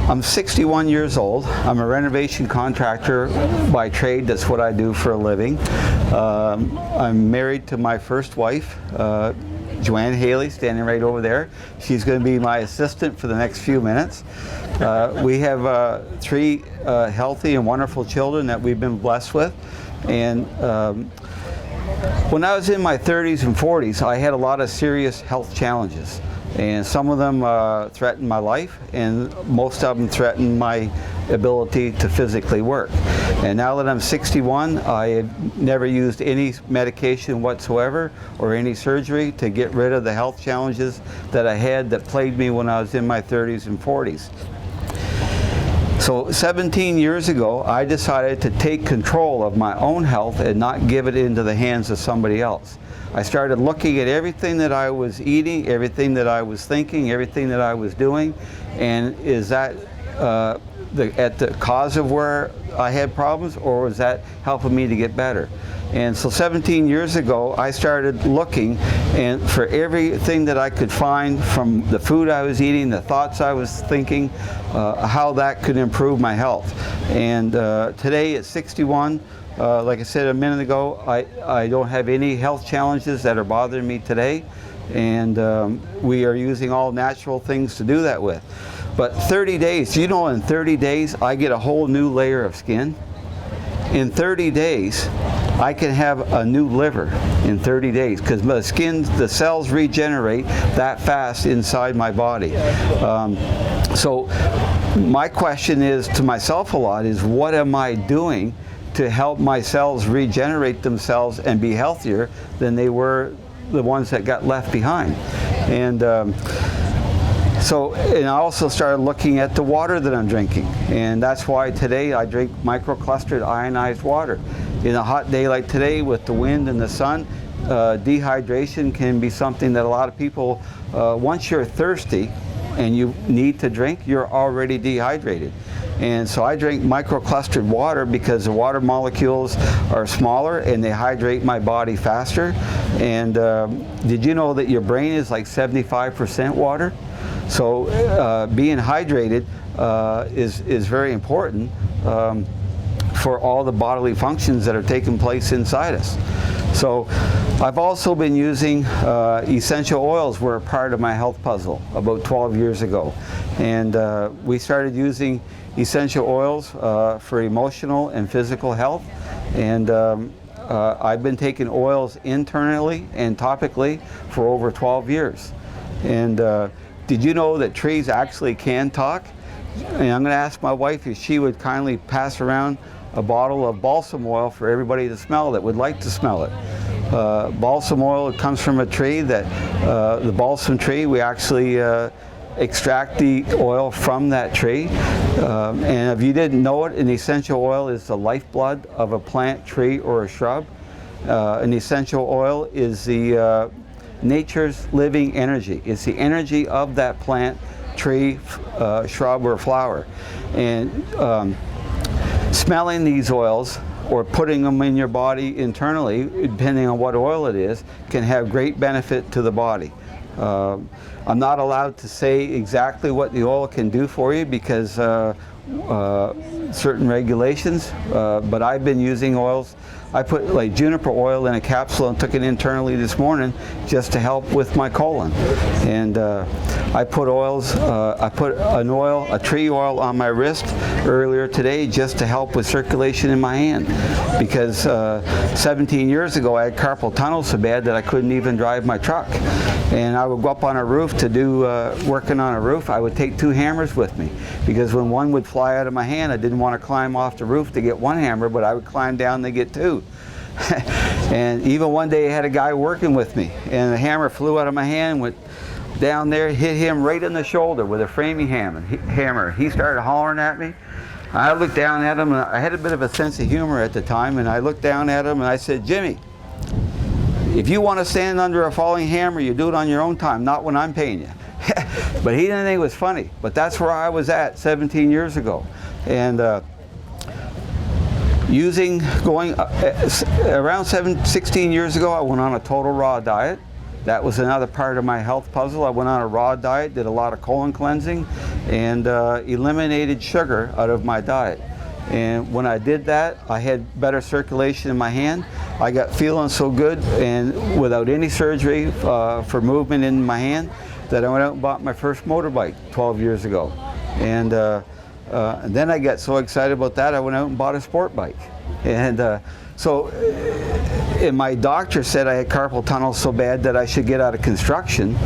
I'm 61 years old. I'm a renovation contractor by trade. That's what I do for a living. I'm married to my first wife, Joanne Haley, standing right over there. She's going to be my assistant for the next few minutes. We have 3 healthy and wonderful children that we've been blessed with. And when I was in my 30s and 40s, I had a lot of serious health challenges. And some of them threatened my life, and most of them threatened my ability to physically work. And now that I'm 61, I have never used any medication whatsoever or any surgery to get rid of the health challenges that I had that plagued me when I was in my 30s and 40s. So 17 years ago, I decided to take control of my own health and not give it into the hands of somebody else. I started looking at everything that I was eating, everything that I was thinking, everything that I was doing, and is that at the cause of where I had problems, or was that helping me to get better? And so 17 years ago, I started looking and for everything that I could find, from the food I was eating, the thoughts I was thinking, how that could improve my health. And today at 61, like I said a minute ago, I don't have any health challenges that are bothering me today, and we are using all natural things to do that with. But 30 days, you know, in 30 days I get a whole new layer of skin. In 30 days I can have a new liver in 30 days, because the skin, the cells regenerate that fast inside my body. So my question is to myself a lot is, what am I doing to help my cells regenerate themselves and be healthier than they were the ones that got left behind? And I also started looking at the water that I'm drinking, and that's why today I drink microclustered ionized water. In a hot day like today with the wind and the sun, dehydration can be something that a lot of people, once you're thirsty and you need to drink, you're already dehydrated. And so I drink microclustered water because the water molecules are smaller and they hydrate my body faster. And did you know that your brain is like 75% water? So being hydrated is very important for all the bodily functions that are taking place inside us. So I've also been using essential oils were a part of my health puzzle about 12 years ago. And we started using essential oils for emotional and physical health. And I've been taking oils internally and topically for over 12 years. And did you know that trees actually can talk? And I'm going to ask my wife if she would kindly pass around a bottle of balsam oil for everybody to smell that would like to smell it. Balsam oil comes from a tree that, the balsam tree, we actually extract the oil from that tree. And if you didn't know it, an essential oil is the lifeblood of a plant, tree, or a shrub. An essential oil is the nature's living energy. It's the energy of that plant, tree, shrub, or flower. And smelling these oils or putting them in your body internally, depending on what oil it is, can have great benefit to the body. I'm not allowed to say exactly what the oil can do for you because certain regulations, but I've been using oils. I put like juniper oil in a capsule and took it internally this morning just to help with my colon. And I put oils, I put a tree oil on my wrist earlier today just to help with circulation in my hand. Because 17 years ago I had carpal tunnel so bad that I couldn't even drive my truck. And I would go up on a roof to do working on a roof. I would take 2 hammers with me because when one would fly out of my hand, I didn't want to climb off the roof to get 1 hammer, but I would climb down to get 2. And even one day I had a guy working with me and the hammer flew out of my hand, went down there, hit him right in the shoulder with a framing hammer. He started hollering at me. I looked down at him, and I had a bit of a sense of humor at the time, and I looked down at him and I said, "Jimmy, if you want to stand under a falling hammer, you do it on your own time, not when I'm paying you." But he didn't think it was funny. But that's where I was at 17 years ago. And around 16 years ago, I went on a total raw diet. That was another part of my health puzzle. I went on a raw diet, did a lot of colon cleansing, and eliminated sugar out of my diet. And when I did that, I had better circulation in my hand. I got feeling so good, and without any surgery for movement in my hand, that I went out and bought my first motorbike 12 years ago. And then I got so excited about that, I went out and bought a sport bike. And and my doctor said I had carpal tunnel so bad that I should get out of construction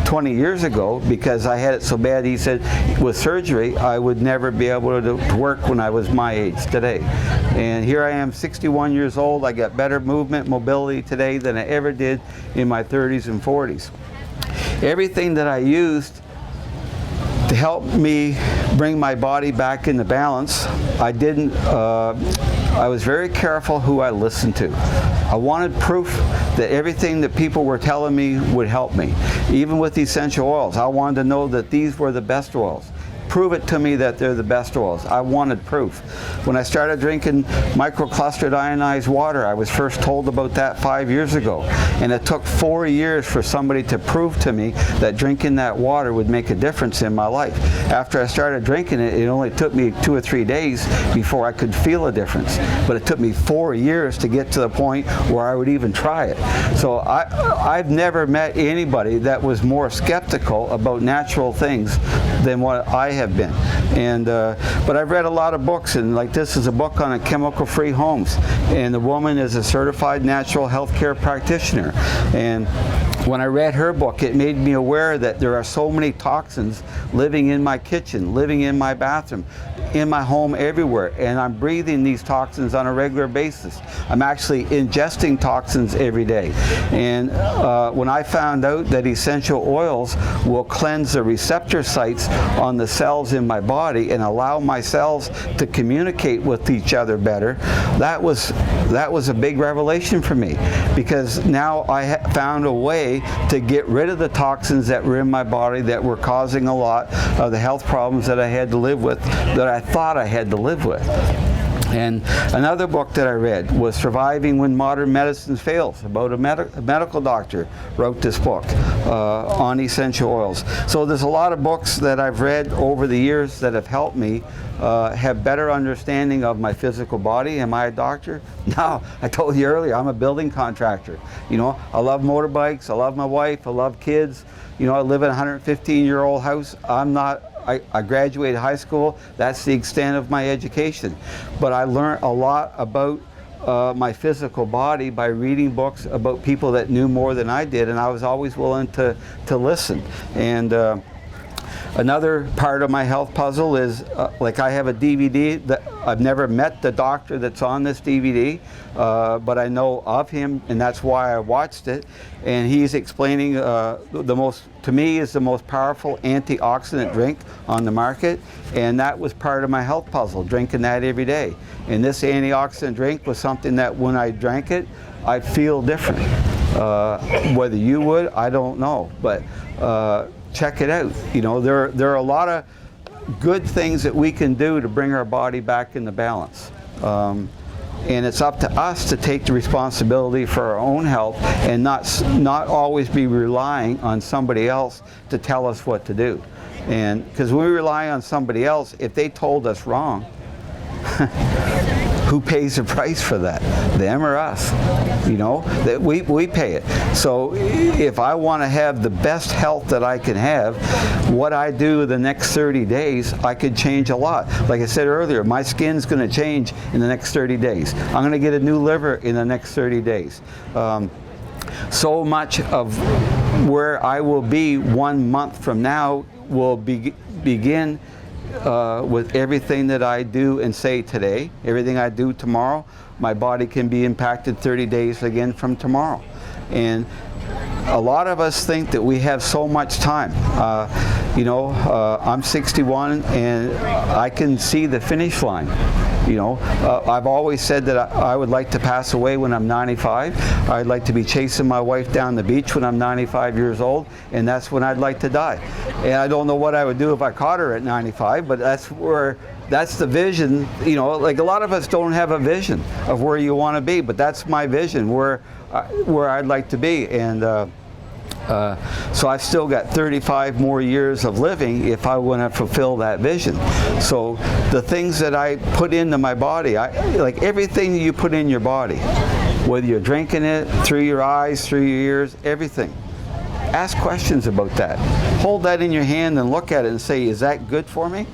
20 years ago, because I had it so bad. He said with surgery I would never be able to work when I was my age today. And here I am, 61 years old. I got better movement, mobility today than I ever did in my 30s and 40s. Everything that I used to help me bring my body back into balance, I was very careful who I listened to. I wanted proof that everything that people were telling me would help me. Even with essential oils, I wanted to know that these were the best oils. Prove it to me that they're the best oils. I wanted proof. When I started drinking microclustered ionized water, I was first told about that 5 years ago. And it took 4 years for somebody to prove to me that drinking that water would make a difference in my life. After I started drinking it, it only took me 2 or 3 days before I could feel a difference. But it took me 4 years to get to the point where I would even try it. So I've never met anybody that was more skeptical about natural things than what I have been. And but I've read a lot of books, and like this is a book on chemical-free homes, and the woman is a certified natural healthcare practitioner. And when I read her book, it made me aware that there are so many toxins living in my kitchen, living in my bathroom, in my home, everywhere, and I'm breathing these toxins on a regular basis. I'm actually ingesting toxins every day. And when I found out that essential oils will cleanse the receptor sites on the cells in my body and allow my cells to communicate with each other better, that was a big revelation for me, because now I found a way to get rid of the toxins that were in my body that were causing a lot of the health problems that I had to live with, that I thought I had to live with. And another book that I read was Surviving When Modern Medicine Fails, about a medical doctor wrote this book on essential oils. So there's a lot of books that I've read over the years that have helped me have better understanding of my physical body. Am I a doctor? No, I told you earlier, I'm a building contractor. You know, I love motorbikes, I love my wife, I love kids. You know, I live in a 115-year-old house. I graduated high school. That's the extent of my education. But I learned a lot about my physical body by reading books about people that knew more than I did, and I was always willing to listen. And another part of my health puzzle is, like I have a DVD that I've never met the doctor that's on this DVD, but I know of him, and that's why I watched it. And he's explaining to me, is the most powerful antioxidant drink on the market, and that was part of my health puzzle, drinking that every day. And this antioxidant drink was something that when I drank it, I feel different. Whether you would, I don't know, but check it out. You know, there are a lot of good things that we can do to bring our body back into balance. And it's up to us to take the responsibility for our own health and not always be relying on somebody else to tell us what to do. And because when we rely on somebody else, if they told us wrong, who pays the price for that? Them or us? You know, that we pay it. So if I want to have the best health that I can have, what I do the next 30 days, I could change a lot. Like I said earlier, my skin's going to change in the next 30 days. I'm going to get a new liver in the next 30 days. So much of where I will be 1 month from now will begin with everything that I do and say today. Everything I do tomorrow, my body can be impacted 30 days again from tomorrow. And a lot of us think that we have so much time. You know, I'm 61 and I can see the finish line. You know, I've always said that I would like to pass away when I'm 95. I'd like to be chasing my wife down the beach when I'm 95 years old, and that's when I'd like to die. And I don't know what I would do if I caught her at 95, but that's the vision. You know, like a lot of us don't have a vision of where you want to be, but that's my vision, where where I'd like to be. And so I've still got 35 more years of living if I want to fulfill that vision. So the things that I put into my body, like everything that you put in your body, whether you're drinking it, through your eyes, through your ears, everything. Ask questions about that. Hold that in your hand and look at it and say, is that good for me?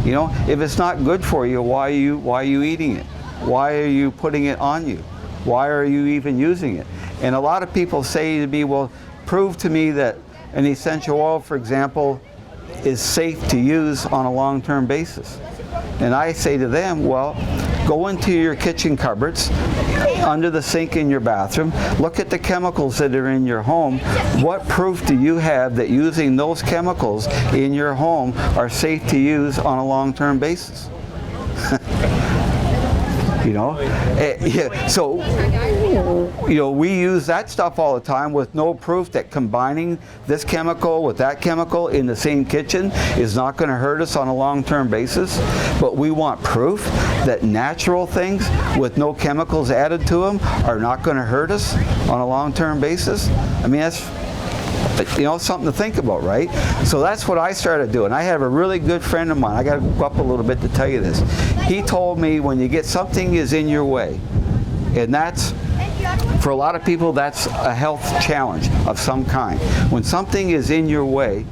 You know, if it's not good for you, why are you eating it? Why are you putting it on you? Why are you even using it? And a lot of people say to me, well, prove to me that an essential oil, for example, is safe to use on a long-term basis. And I say to them, well, go into your kitchen cupboards, under the sink in your bathroom, look at the chemicals that are in your home. What proof do you have that using those chemicals in your home are safe to use on a long-term basis? You know, yeah, so, you know, we use that stuff all the time with no proof that combining this chemical with that chemical in the same kitchen is not going to hurt us on a long-term basis. But we want proof that natural things with no chemicals added to them are not going to hurt us on a long-term basis. I mean, that's, you know, something to think about, right? So that's what I started doing. I have a really good friend of mine. I got to go up a little bit to tell you this. He told me when you get something is in your way, and that's, for a lot of people, that's a health challenge of some kind. When something is in your way,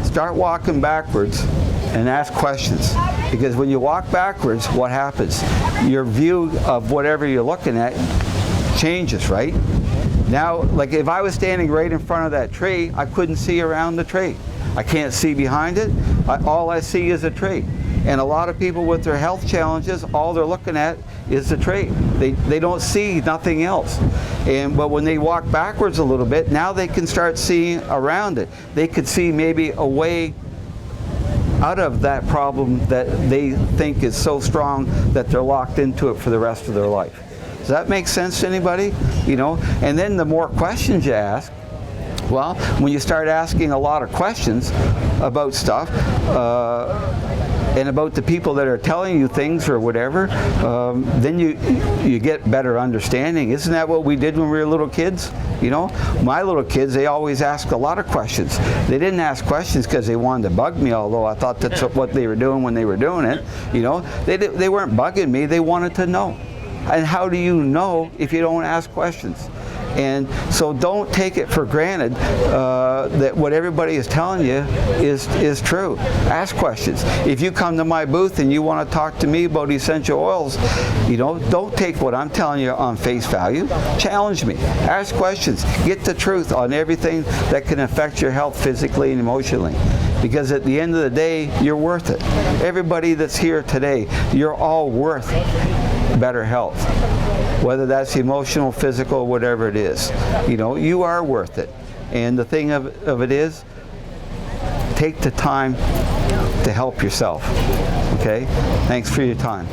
start walking backwards and ask questions. Because when you walk backwards, what happens? Your view of whatever you're looking at changes, right? Now, like if I was standing right in front of that tree, I couldn't see around the tree. I can't see behind it. All I see is a tree. And a lot of people with their health challenges, all they're looking at is the tree. They don't see nothing else. But when they walk backwards a little bit, now they can start seeing around it. They could see maybe a way out of that problem that they think is so strong that they're locked into it for the rest of their life. Does that make sense to anybody? You know, and then the more questions you ask, well, when you start asking a lot of questions about stuff and about the people that are telling you things or whatever, then you get better understanding. Isn't that what we did when we were little kids? You know, my little kids, they always asked a lot of questions. They didn't ask questions because they wanted to bug me, although I thought that's what they were doing when they were doing it. You know, they weren't bugging me, they wanted to know. And how do you know if you don't ask questions? And so don't take it for granted that what everybody is telling you is true. Ask questions. If you come to my booth and you want to talk to me about essential oils, you know, don't take what I'm telling you on face value. Challenge me. Ask questions. Get the truth on everything that can affect your health physically and emotionally. Because at the end of the day, you're worth it. Everybody that's here today, you're all worth better health. Whether that's emotional, physical, whatever it is. You know, you are worth it. And the thing of it is, take the time to help yourself. Okay? Thanks for your time.